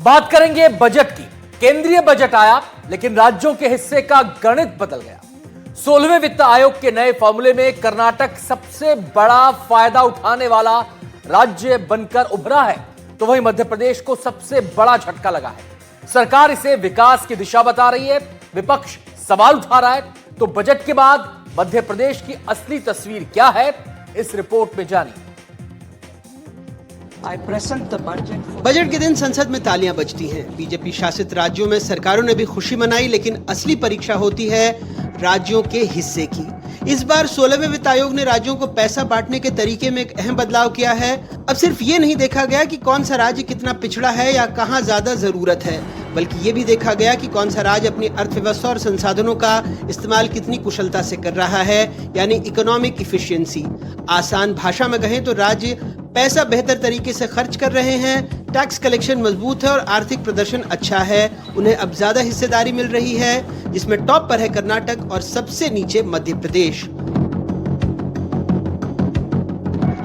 बात करेंगे बजट की। केंद्रीय बजट आया लेकिन राज्यों के हिस्से का गणित बदल गया। 16वें वित्त आयोग के नए फॉर्मूले में कर्नाटक सबसे बड़ा फायदा उठाने वाला राज्य बनकर उभरा है, तो वहीं मध्य प्रदेश को सबसे बड़ा झटका लगा है। सरकार इसे विकास की दिशा बता रही है, विपक्ष सवाल उठा रहा है। तो बजट के बाद मध्य प्रदेश की असली तस्वीर क्या है, इस रिपोर्ट में जानिए। बजट के दिन संसद में तालियां बजती हैं। बीजेपी शासित राज्यों में सरकारों ने भी खुशी मनाई, लेकिन असली परीक्षा होती है राज्यों के हिस्से की। इस बार 16वें वित्त आयोग ने राज्यों को पैसा बांटने के तरीके में एक अहम बदलाव किया है। अब सिर्फ ये नहीं देखा गया कि कौन सा राज्य कितना पिछड़ा है या कहां ज्यादा जरूरत है, बल्कि ये भी देखा गया कि कौन सा राज्य अपनी अर्थव्यवस्था और संसाधनों का इस्तेमाल कितनी कुशलता से कर रहा है, यानी इकोनॉमिक इफिशिएंसी। आसान भाषा में कहें तो राज्य पैसा बेहतर तरीके से खर्च कर रहे हैं, टैक्स कलेक्शन मजबूत है और आर्थिक प्रदर्शन अच्छा है। उन्हें अब ज्यादा हिस्सेदारी मिल रही है, जिसमें टॉप पर है कर्नाटक और सबसे नीचे मध्य प्रदेश।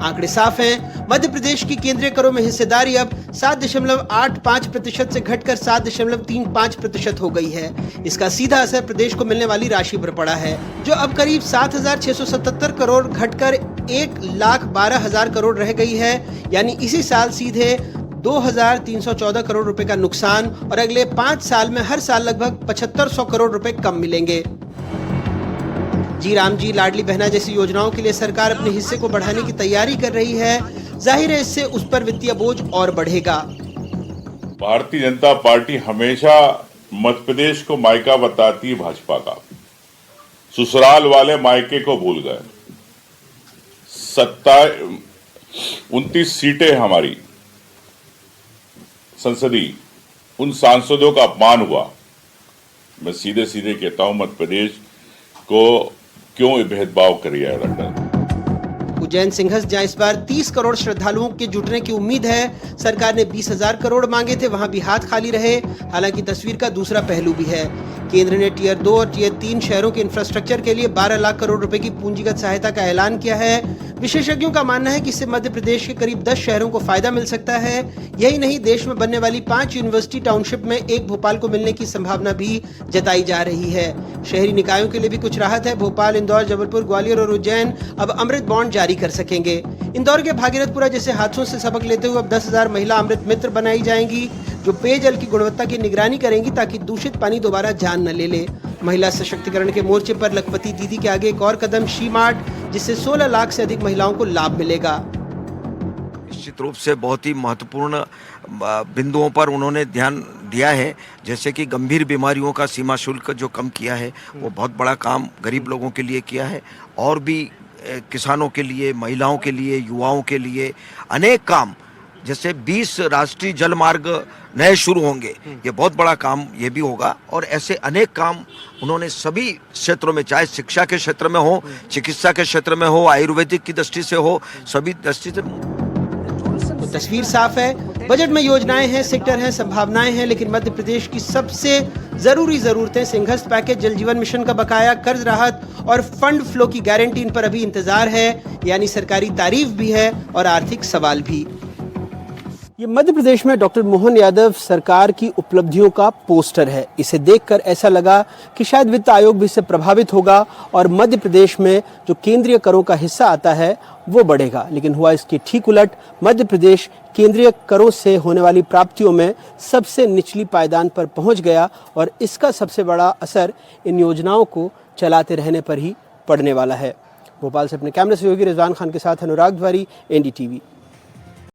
आंकड़े साफ हैं। मध्य प्रदेश की केंद्रीय करों में हिस्सेदारी अब 7.85% से घटकर 7.35% हो गई है। इसका सीधा असर प्रदेश को मिलने वाली राशि पर पड़ा है, जो अब करीब 7,677 करोड़ घटकर 1,12,000 करोड़ रह गई है। यानी इसी साल सीधे 2,314 करोड़ रुपए का नुकसान और अगले 5 साल में हर साल लगभग 7,500 करोड़ रुपए कम मिलेंगे। जी राम जी, लाडली बहना जैसी योजनाओं के लिए सरकार अपने हिस्से को बढ़ाने की तैयारी कर रही है। जाहिर है इससे उस पर वित्तीय बोझ और बढ़ेगा। भारतीय जनता पार्टी हमेशा मध्य प्रदेश को मायका बताती है भाजपा का। ससुराल वाले मायके को भूल गए। 29 सीटें हमारी संसदीय, उन सांसदों का अपमान हुआ। मैं सीधे सीधे कहता हूं, मध्य प्रदेश को क्यों भेदभाव करिए रखा। उज्जैन सिंहस्थ, जहां इस बार 30 करोड़ श्रद्धालुओं के जुटने की उम्मीद है, सरकार ने 20,000 करोड़ मांगे थे, वहां भी हाथ खाली रहे। हालांकि तस्वीर का दूसरा पहलू भी है। केंद्र ने टियर 2 और टियर 3 शहरों के इंफ्रास्ट्रक्चर के लिए 12 लाख करोड़ रुपए की पूंजीगत सहायता का ऐलान किया है। विशेषज्ञों का मानना है कि इससे मध्य प्रदेश के करीब 10 शहरों को फायदा मिल सकता है। यही नहीं, देश में बनने वाली 5 यूनिवर्सिटी टाउनशिप में एक भोपाल को मिलने की संभावना भी जताई जा रही है। शहरी निकायों के लिए भी कुछ राहत है। भोपाल, इंदौर, जबलपुर, ग्वालियर और उज्जैन अब अमृत बॉन्ड जारी कर सकेंगे। इंदौर के भागीरथपुरा जैसे हादसों से सबक लेते हुए अब 10,000 महिला अमृत मित्र बनाई जाएंगी, जो पेयजल की गुणवत्ता की निगरानी करेंगी ताकि दूषित पानी दोबारा जान न ले ले। महिला सशक्तिकरण के मोर्चे पर लखपति दीदी के आगे एक और कदम, शी मार्ट, जिससे 16 लाख से अधिक महिलाओं को लाभ मिलेगा। निश्चित रूप से बहुत ही महत्वपूर्ण बिंदुओं पर उन्होंने ध्यान दिया है, जैसे कि गंभीर बीमारियों का सीमा शुल्क जो कम किया है, वो बहुत बड़ा काम गरीब लोगों के लिए किया है। और भी किसानों के लिए, महिलाओं के लिए, युवाओं के लिए अनेक काम, जैसे 20 राष्ट्रीय जल मार्ग नए शुरू होंगे, ये बहुत बड़ा काम ये भी होगा। और ऐसे अनेक काम उन्होंने सभी क्षेत्रों में, चाहे शिक्षा के क्षेत्र में हो, चिकित्सा के क्षेत्र में हो, आयुर्वेदिक की दृष्टि से हो, सभी दृष्टि से। तो तस्वीर साफ है। बजट में योजनाएं हैं, सेक्टर हैं, संभावनाएं हैं, लेकिन मध्य प्रदेश की सबसे जरूरी जरूरतें, सिंहस्थ पैकेज, जल जीवन मिशन का बकाया, कर्ज राहत और फंड फ्लो की गारंटी, इन पर अभी इंतजार है। यानी सरकारी तारीफ भी है और आर्थिक सवाल भी। ये मध्य प्रदेश में डॉक्टर मोहन यादव सरकार की उपलब्धियों का पोस्टर है। इसे देखकर ऐसा लगा कि शायद वित्त आयोग भी इससे प्रभावित होगा और मध्य प्रदेश में जो केंद्रीय करों का हिस्सा आता है वो बढ़ेगा। लेकिन हुआ इसकी ठीक उलट। मध्य प्रदेश केंद्रीय करों से होने वाली प्राप्तियों में सबसे निचली पायदान पर पहुंच गया और इसका सबसे बड़ा असर इन योजनाओं को चलाते रहने पर ही पड़ने वाला है। भोपाल से अपने कैमरे सहयोगी रिजवान खान के साथ अनुराग द्वारी, NDTV।